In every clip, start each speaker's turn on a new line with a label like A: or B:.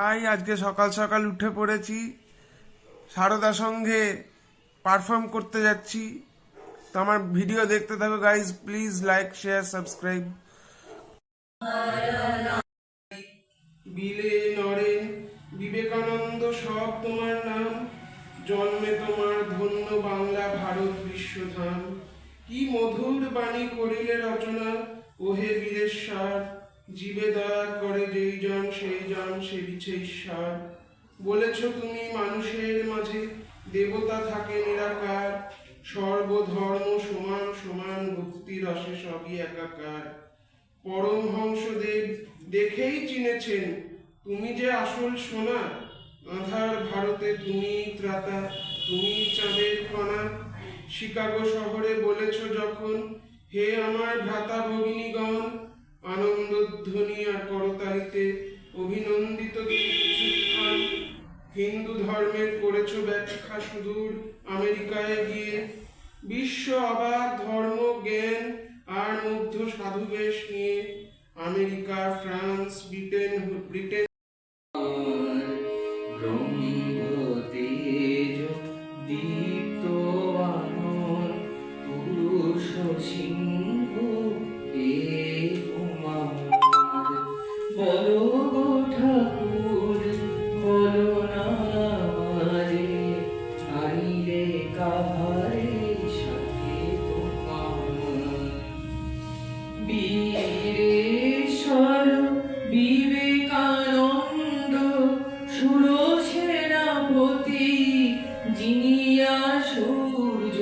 A: High, আজকে সকাল সকাল উঠে পড়েছি, সারদা সঙ্গে পারফর্ম করতে যাচ্ছি। তো আমার ভিডিও দেখতে থাকো guys, please like share subscribe. বিলে নরেন বিবেকানন্দ সব তোমার নাম, জন্মে তোমার ধন্য বাংলা ভারত বিশ্বধাম। কি মধুর বাণী করিলে রচনা, ওহে বীরেশ্বর, জীবে দয়া করে যেই জন সেই জন সেবিছে ঈশ্বর। বলেছ তুমি মানুষের মাঝে দেবতা থাকে নিরাকার, সর্বধর্ম সমান সমান ভক্তি রসে সবই একাকার। পরমহংসদেব দেখেই চিনেছেন তুমি যে আসল সোনা, আধার ভারতে তুমি ত্রাতা, তুমি চাঁদের কণা। শিকাগো শহরে বলেছ যখন, হে আমার ভ্রাতা ভগিনীগণ, আনন্দধ্বনি আর করতালিতে অভিনন্দিত কিছুক্ষণ। হিন্দু ধর্মের করেছ ব্যাখ্যা সুদূর আমেরিকায় গিয়ে, বিশ্ব অবাক ধর্ম জ্ঞান আর মধ্য সাধু বেশ নিয়ে। আমেরিকা, ফ্রান্স, ব্রিটেন
B: দীপ্ত আনর পুরুষ সিংহ এ তোমার। বলো গো ঠাকুর, বলো না রে, আইলে কাহারে সাথে তোমার। বীরেশ্বর বিবেকানন্দ সুরসেনাপতি জিনিয়া সূর্য।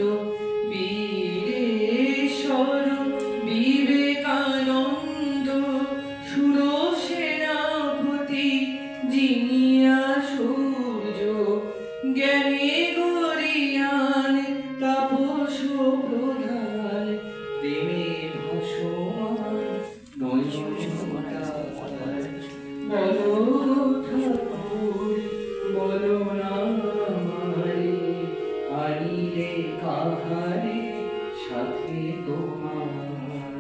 B: বীরেশ্বর বিবেকানন্দ সুরসেনাপতি জিনিয়া সূর্য। জ্ঞানী গরিয়ান তাপস প্রধান, প্রেমে ভাসমান নয়নতার। বলো ঠাকুর, বলো না রে, আনিলে কাহারে সাথে তোমার।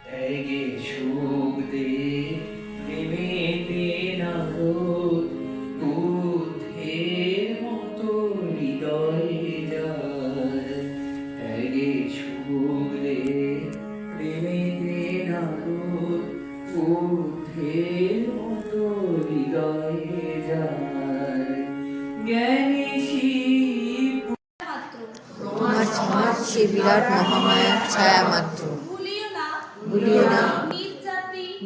B: ত্যাগে সুখ দে প্রেমেতে নারদ, বুদ্ধের মতো হৃদয়ে যার। ত্যাগে সুখ দে প্রেমেতে নারদ, বুদ্ধের মতো হৃদয়ে যার। জ্ঞানী শিব
C: তোমার সমাজ সে বিরাট মহামায়ার ছায়া মাত্র। ভুলিও না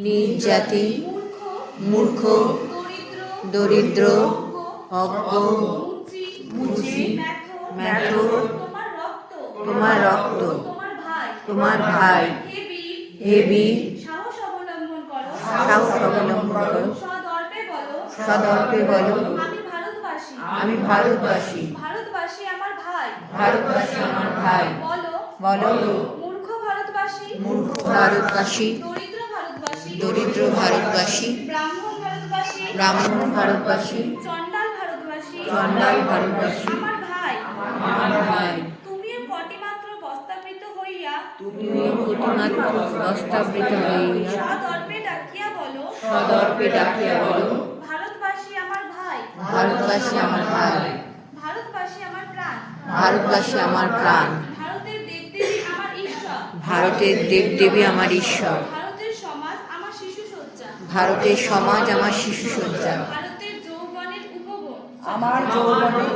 C: নিজ জাতি, মূর্খ, দরিদ্র, অজ্ঞ, মুচি, মেথর, তোমার রক্ত, তোমার ভাই। হে বীর, সাহস অবলম্বন করো, সদর্পে বলো, আমি ভারতবাসী।
D: ভারতবাসী আমার ভাই।
C: ভারতবাসী আমার ভাই। বলো,
D: মূর্খ ভারতবাসী,
C: মূর্খ ভারতবাসী,
D: দরিদ্র ভারতবাসী,
C: দরিদ্র ভারতবাসী,
D: ব্রাহ্মণ ভারতবাসী,
C: ব্রাহ্মণ ভারতবাসী,
D: চণ্ডাল ভারতবাসী,
C: চণ্ডাল ভারতবাসী
D: আমার ভাই।
C: আমার ভাই।
D: তুমিও কটিমাত্র বস্তাবৃত হইয়া,
C: তুমিও কোটিমাত্র দস্তাবৃত হইয়া
D: সদর্পে ডাকিয়া বলো,
C: সদর্পে ডাকিয়া বলো,
D: ভারতবাসী আমার ভাই।
C: ভারতবাসী আমার ভাই।
D: ভারতবাসী আমার প্রাণ।
C: ভারতবাসী আমার প্রাণ।
D: ভারতের দেবদেবী আমার ঈশ্বর।
C: ভারতের দেবদেবী আমার ঈশ্বর।
D: ভারতের সমাজ আমার শিশু সজ্জা।
C: ভারতের সমাজ আমার শিশু সজ্জা।
D: ভারতের যৌবনের উপবন।
B: আমার যৌবনের